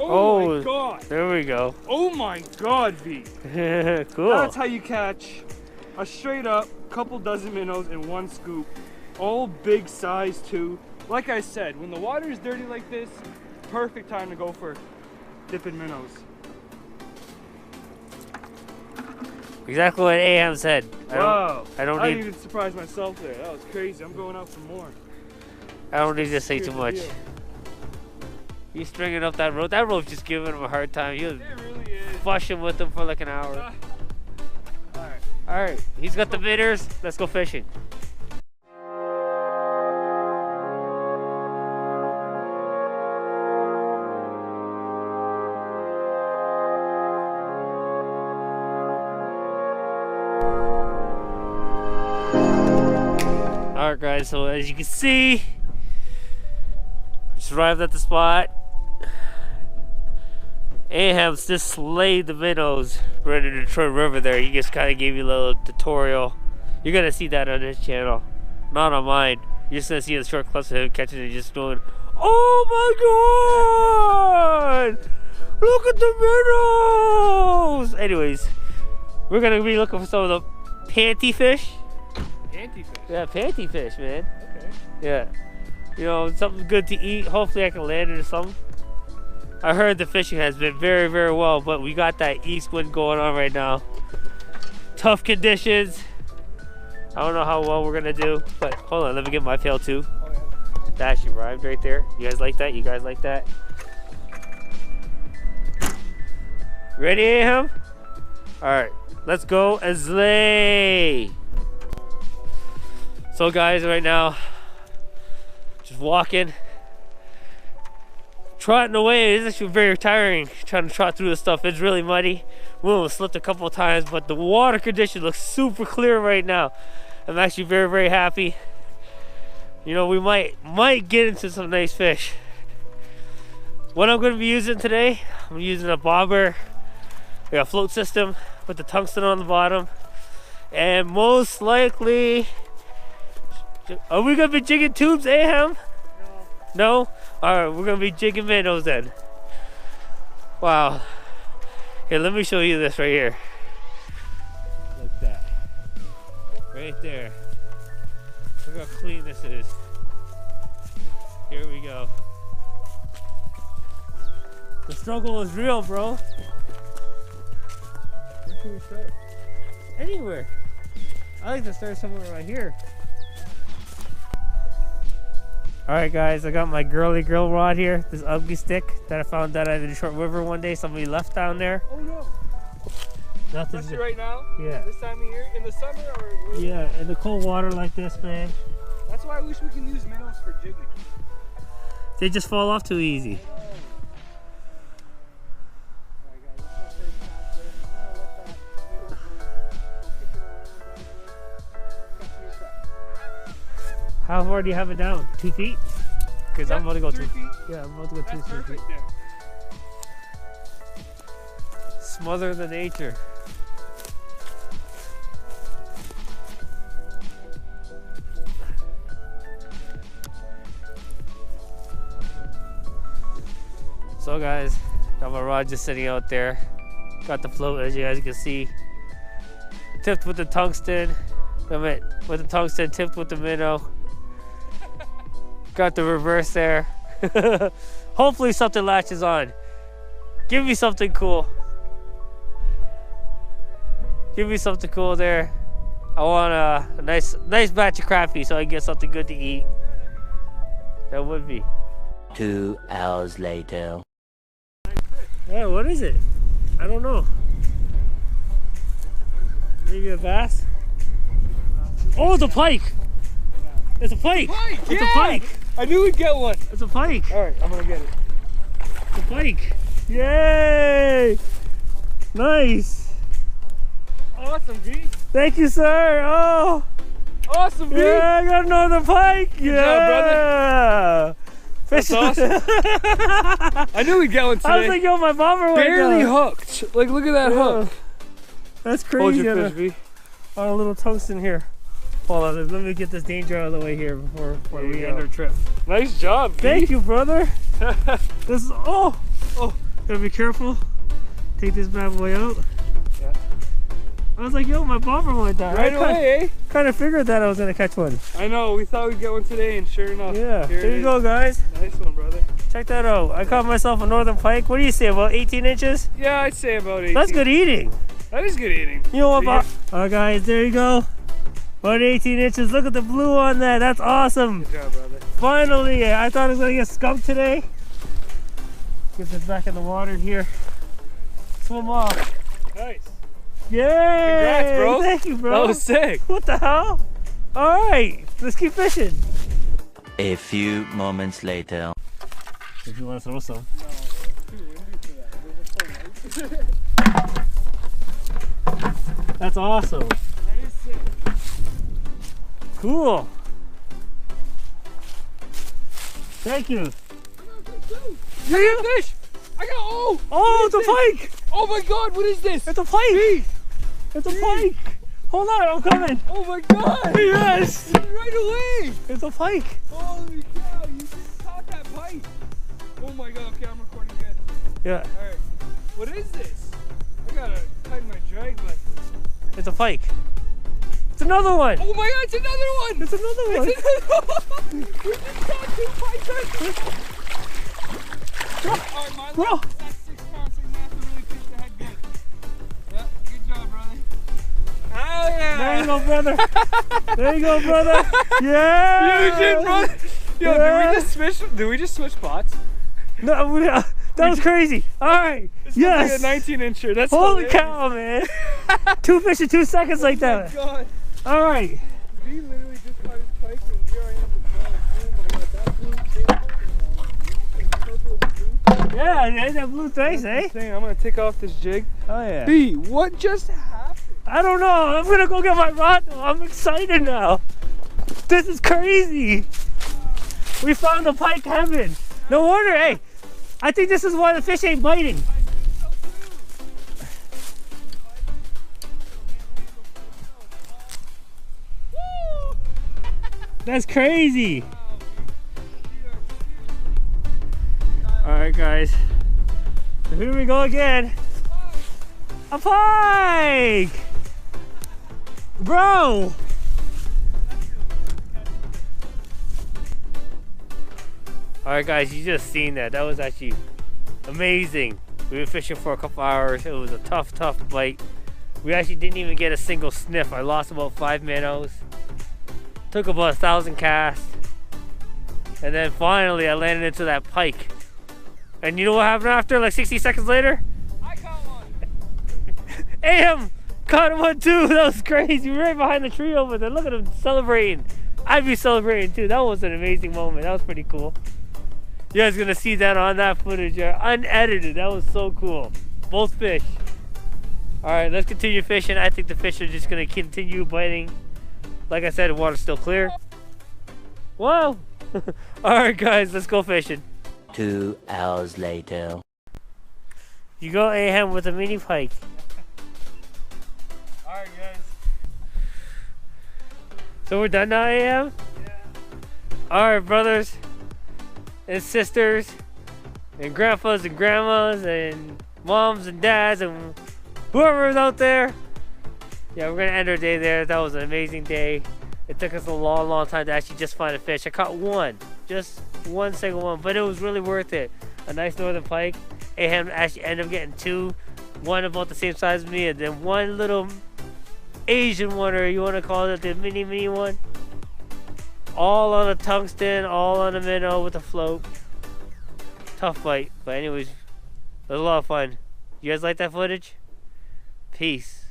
Oh my god! There we go. Oh my god, V. Cool. That's how you catch a straight up couple dozen minnows in one scoop. All big size too. Like I said, when the water is dirty like this, perfect time to go for dipping minnows. Exactly what Aham said. Wow. I don't didn't need. even surprise myself there. That was crazy. I'm going out for more. I don't need to say Here's too the much. deal. He's stringing up that rope. That rope's just giving him a hard time. He was It really is. fushing with him for like an hour. Alright. All right, he's got the bitters. Let's go fishing. Alright guys, so as you can see, just arrived at the spot. Aham's just slayed the minnows right in the Detroit River there. He just kind of gave you a little tutorial. You're gonna see that on his channel, not on mine. You're just gonna see a short clips of him catching it, just going, "Oh my god! Look at the minnows!" Anyways, we're gonna be looking for some of the panty fish. Anti-fish. Yeah, panty fish, man. Okay. Yeah. You know, something good to eat. Hopefully I can land it or something. I heard the fishing has been very, very well, but we got that east wind going on right now. Tough conditions. I don't know how well we're gonna do, but hold on, let me get my pail too. Oh, yeah. That actually arrived right there. You guys like that? You guys like that? Ready, Aham? Alright, let's go and slay. So guys, right now, just walking, trotting away. It's actually very tiring trying to trot through this stuff. It's really muddy. We almost slipped a couple of times, but the water condition looks super clear right now. I'm actually very, very happy. You know, we might get into some nice fish. What I'm going to be using today, I'm using a bobber, a float system with the tungsten on the bottom, and most likely, are we gonna be jigging tubes, Aham? No? Alright, we're gonna be jigging minnows then. Wow. Here, let me show you this right here. Look at that. Right there. Look how clean this is. Here we go. The struggle is real, bro. Where should we start? Anywhere. I like to start somewhere right here. Alright guys, I got my girly girl rod here, this ugly stick that I found out at the Detroit River one day. Somebody left down there. Oh no! Nothing. Especially right now? Yeah. This time of year? In the summer or? Yeah, in the cold water like this, man. That's why I wish we can use minnows for jigging. They just fall off too easy. How far do you have it down? 2 feet? Because I'm about to go 3 feet. Yeah, I'm about to go 2 That's feet. perfect there. Smother the nature. So guys, got my rod just sitting out there. Got the float, as you guys can see. Tipped with the tungsten. With the tungsten, tipped with the minnow. Got the reverse there. Hopefully something latches on. Give me something cool. Give me something cool there. I want a nice batch of crappie so I can get something good to eat. That would be. 2 hours later. Yeah, what is it? I don't know. Maybe a bass? Oh, it's a pike! It's a pike! Pike, It's yeah! a pike! I knew we'd get one. It's a pike! Alright, I'm gonna get it. It's a pike! Yay! Nice! Awesome, V. Thank you, sir! Oh! Awesome, V. Yeah, I got another pike! Good job, brother! That's awesome. I knew we'd get one today. I was like, yo, my bobber went barely down. hooked. Like, look at that hook. That's crazy. Hold your fish, V. On a little tungsten here. Hold on, let me get this danger out of the way here before we end our trip. Nice job, V. Thank you, brother. This is, oh, Gotta be careful. Take this bad boy out. Yeah. I was like, yo, my bobber might die. Right away, eh? Kind of figured that I was gonna catch one. I know, we thought we'd get one today, and sure enough. Yeah, here there it you is. go, guys. Nice one, brother. Check that out. I caught myself a northern pike. What do you say, about 18 inches? Yeah, I'd say about 18. That's good eating. That is good eating. You know what, Yeah. Alright, guys, there you go. About 18 inches. Look at the blue on that. That's awesome. Good job, brother. Finally, I thought I was gonna get skunked today. Get this back in the water here. Swim off. Nice. Yay! Congrats, bro. Thank you, bro. That was sick. What the hell? Alright, let's keep fishing. A few moments later. If you want to throw some. That's awesome. That is sick. Cool. Thank you. You got fish. I got, oh! Oh, it's a pike! Oh my god, what is this? It's a pike! It's a pike! Hold on, I'm coming! Oh my god! Yes! Right away! It's a pike! Holy cow, you just caught that pike! Oh my god, okay, I'm recording good. Yeah, Alright, what is this? I gotta tighten my drag, but... it's a pike. It's another one! Oh my god, it's another one! It's another one! It's another one! We just caught 2 pikes right there! Alright, my Bro. left, that's 6 pounds, so you have to really fish the head good. Yeah, good job, brother. Oh yeah! There you go, brother! There you go, brother! Yeah! Eugene, brother! Yo, Yeah. did we just switch spots? No, that was crazy! Alright! Yes! Like a 19-incher, that's Holy hilarious. cow, man! 2 fish in 2 seconds like Oh my that! god. Alright! We literally just caught his pike and here I am with John. Oh my god, that blue thing Yeah, that blue face, eh? I'm gonna take off this jig. Oh yeah. B, what just happened? I don't know. I'm gonna go get my rod though. I'm excited now. This is crazy. We found the pike heaven. No wonder, hey. I think this is why the fish ain't biting. That's crazy. Alright guys. So here we go again. A pike! Bro! Alright guys, you just seen that. That was actually amazing. We were fishing for a couple hours. It was a tough bite. We actually didn't even get a single sniff. I lost about 5 minnows. Took about 1,000 casts. And then finally I landed into that pike. And you know what happened after, like 60 seconds later? I caught one. AM caught one too. That was crazy. Right behind the tree over there. Look at him celebrating. I'd be celebrating too. That was an amazing moment. That was pretty cool. You guys gonna see that on that footage, unedited. That was so cool. Both fish. All right, let's continue fishing. I think the fish are just gonna continue biting. Like I said, the water's still clear. Whoa! All right, guys, let's go fishing. 2 hours later. You go Aham with a mini pike. Alright guys. So we're done now, Aham? Yeah. Alright, brothers and sisters and grandpas and grandmas and moms and dads and whoever's out there. Yeah, we're gonna end our day there. That was an amazing day. It took us a long time to actually just find a fish. I caught one, just one single one, but it was really worth it. A nice northern pike. Aham actually ended up getting 2, one about the same size as me, and then one little Asian one, or you want to call it the mini one. All on a tungsten, all on a minnow with a float. Tough bite, but anyways, it was a lot of fun. You guys like that footage? Peace.